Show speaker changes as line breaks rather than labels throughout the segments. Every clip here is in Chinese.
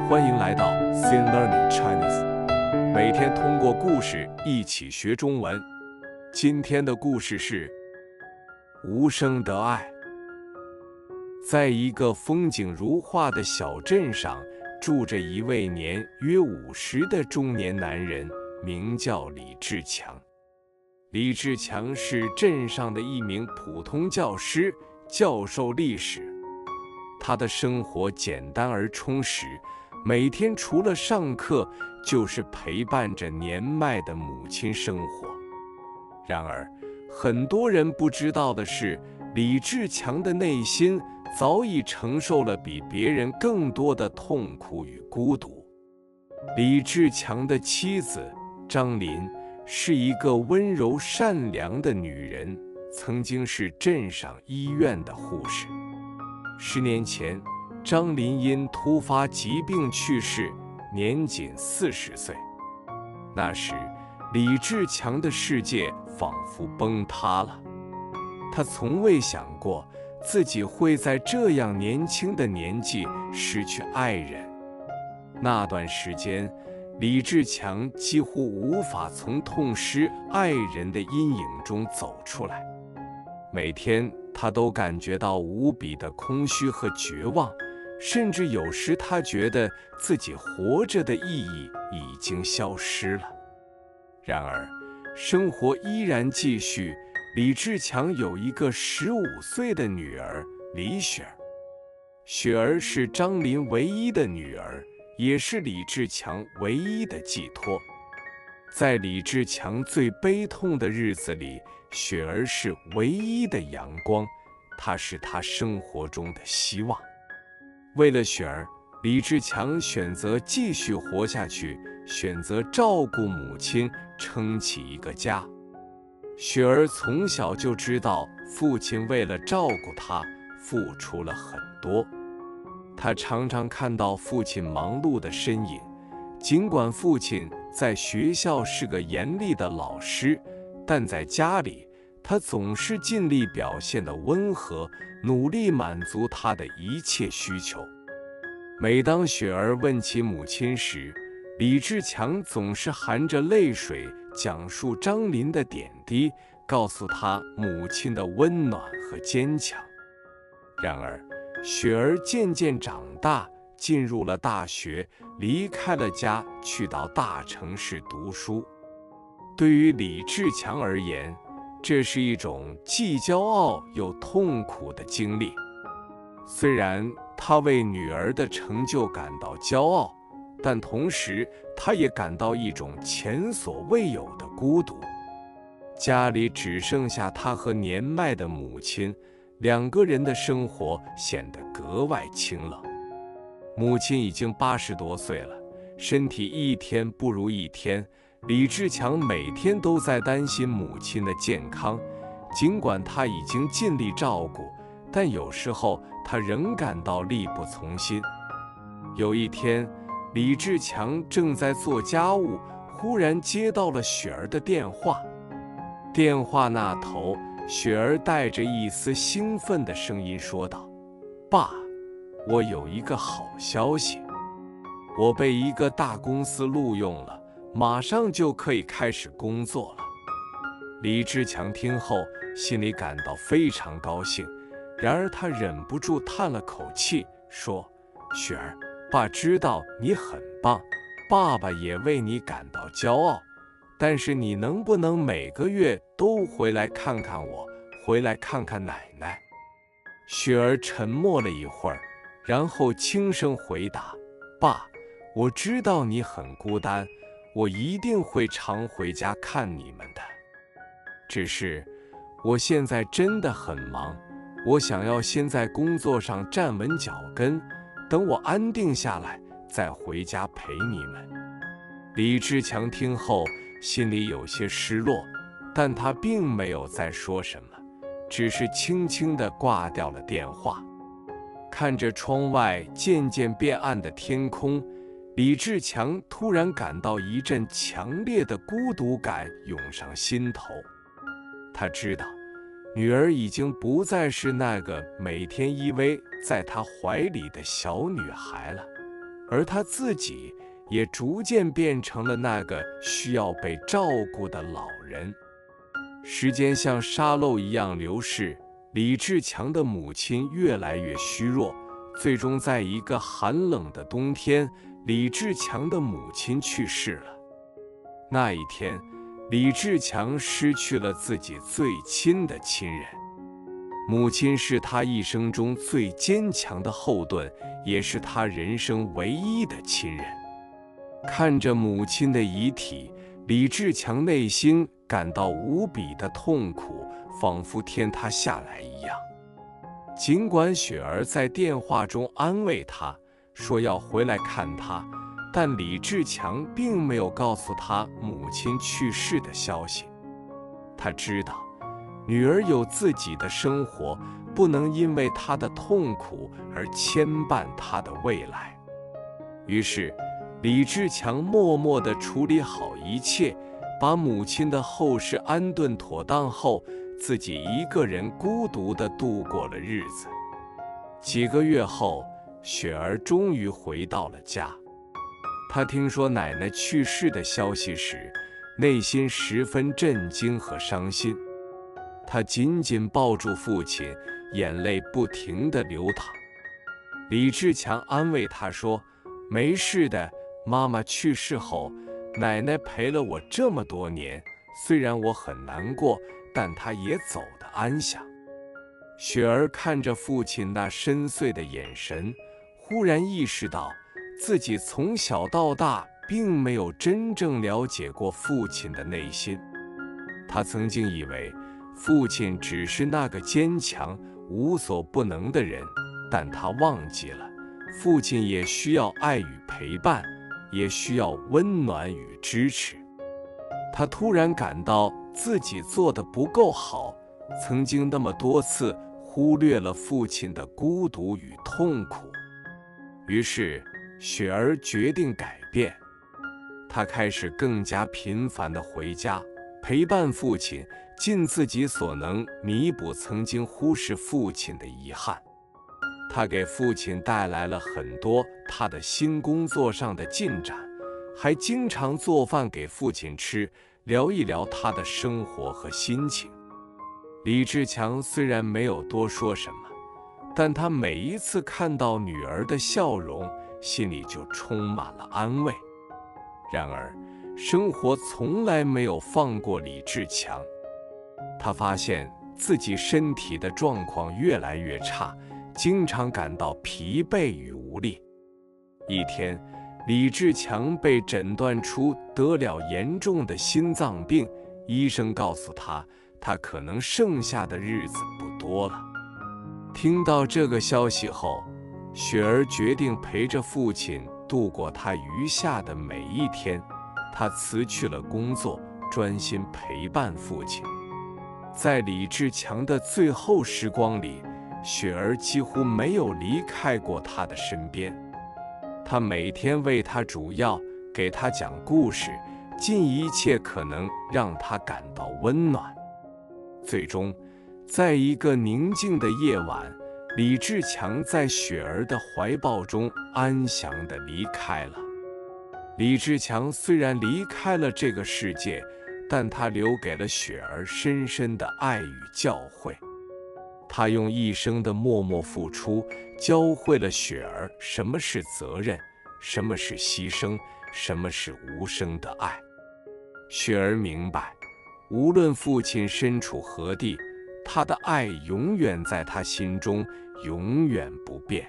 欢迎来到 Sin Learning Chinese， 每天通过故事一起学中文。今天的故事是无声的爱。在一个风景如画的小镇上，住着一位年约50的中年男人，名叫李志强。李志强是镇上的一名普通教师，教授历史。他的生活简单而充实，每天除了上课，就是陪伴着年迈的母亲生活。然而，很多人不知道的是，李志强的内心早已承受了比别人更多的痛苦与孤独。李志强的妻子张琳是一个温柔善良的女人，曾经是镇上医院的护士。10年前，张琳因突发疾病去世，年仅40岁。那时，李志强的世界仿佛崩塌了。他从未想过自己会在这样年轻的年纪失去爱人。那段时间，李志强几乎无法从痛失爱人的阴影中走出来。每天他都感觉到无比的空虚和绝望，甚至有时他觉得自己活着的意义已经消失了。然而，生活依然继续。李志强有一个15岁的女儿李雪儿。雪儿是张琳唯一的女儿，也是李志强唯一的寄托。在李志强最悲痛的日子里，雪儿是唯一的阳光，她是他生活中的希望。为了雪儿，李志强选择继续活下去，选择照顾母亲，撑起一个家。雪儿从小就知道父亲为了照顾她付出了很多，她常常看到父亲忙碌的身影。尽管父亲在学校是个严厉的老师，但在家里，他总是尽力表现得温和，努力满足他的一切需求。每当雪儿问起母亲时，李志强总是含着泪水讲述张琳的点滴，告诉她母亲的温暖和坚强。然而，雪儿渐渐长大，进入了大学，离开了家，去到大城市读书。对于李志强而言，这是一种既骄傲又痛苦的经历。虽然他为女儿的成就感到骄傲，但同时他也感到一种前所未有的孤独。家里只剩下他和年迈的母亲，两个人的生活显得格外清冷。母亲已经80多岁了，身体一天不如一天。李志强每天都在担心母亲的健康，尽管他已经尽力照顾，但有时候他仍感到力不从心。有一天，李志强正在做家务，忽然接到了雪儿的电话。电话那头，雪儿带着一丝兴奋的声音说道：“爸，我有一个好消息，我被一个大公司录用了，马上就可以开始工作了。”李志强听后，心里感到非常高兴，然而他忍不住叹了口气，说：“雪儿，爸知道你很棒，爸爸也为你感到骄傲，但是你能不能每个月都回来看看我，回来看看奶奶？”雪儿沉默了一会儿，然后轻声回答：“爸，我知道你很孤单，我一定会常回家看你们的。只是我现在真的很忙，我想要先在工作上站稳脚跟，等我安定下来再回家陪你们。”李志强听后心里有些失落，但他并没有再说什么，只是轻轻地挂掉了电话。看着窗外渐渐变暗的天空，李志强突然感到一阵强烈的孤独感涌上心头。他知道，女儿已经不再是那个每天依偎在他怀里的小女孩了，而他自己也逐渐变成了那个需要被照顾的老人。时间像沙漏一样流逝，李志强的母亲越来越虚弱，最终在一个寒冷的冬天，李志强的母亲去世了。那一天，李志强失去了自己最亲的亲人。母亲是他一生中最坚强的后盾，也是他人生唯一的亲人。看着母亲的遗体，李志强内心感到无比的痛苦，仿佛天塌下来一样。尽管雪儿在电话中安慰他，说要回来看他，但李志强并没有告诉他母亲去世的消息。他知道，女儿有自己的生活，不能因为她的痛苦而牵绊她的未来。于是，李志强默默地处理好一切，把母亲的后事安顿妥当后，自己一个人孤独地度过了日子。几个月后，雪儿终于回到了家。她听说奶奶去世的消息时，内心十分震惊和伤心。她紧紧抱住父亲，眼泪不停地流淌。李志强安慰她说：“没事的，妈妈去世后，奶奶陪了我这么多年，虽然我很难过，但她也走得安详。”雪儿看着父亲那深邃的眼神，忽然意识到自己从小到大并没有真正了解过父亲的内心。他曾经以为父亲只是那个坚强、无所不能的人，但他忘记了，父亲也需要爱与陪伴，也需要温暖与支持。他突然感到自己做得不够好，曾经那么多次忽略了父亲的孤独与痛苦。于是，雪儿决定改变。她开始更加频繁地回家，陪伴父亲，尽自己所能弥补曾经忽视父亲的遗憾。她给父亲带来了很多她的新工作上的进展，还经常做饭给父亲吃，聊一聊他的生活和心情。李志强虽然没有多说什么，但他每一次看到女儿的笑容，心里就充满了安慰。然而，生活从来没有放过李志强。他发现自己身体的状况越来越差，经常感到疲惫与无力。一天，李志强被诊断出得了严重的心脏病，医生告诉他，他可能剩下的日子不多了。听到这个消息后，雪儿决定陪着父亲度过他余下的每一天。她辞去了工作，专心陪伴父亲。在李志强的最后时光里，雪儿几乎没有离开过他的身边。她每天为他煮药，给他讲故事，尽一切可能让他感到温暖。最终，在一个宁静的夜晚，李志强在雪儿的怀抱中安详地离开了。李志强虽然离开了这个世界，但他留给了雪儿深深的爱与教诲。他用一生的默默付出，教会了雪儿什么是责任，什么是牺牲，什么是无声的爱。雪儿明白，无论父亲身处何地，他的爱永远在他心中，永远不变。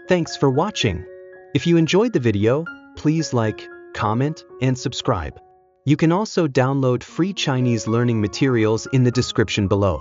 Thanks for watching. If you enjoyed the video, please like, comment, and subscribe. You can also download free Chinese learning materials in the description below.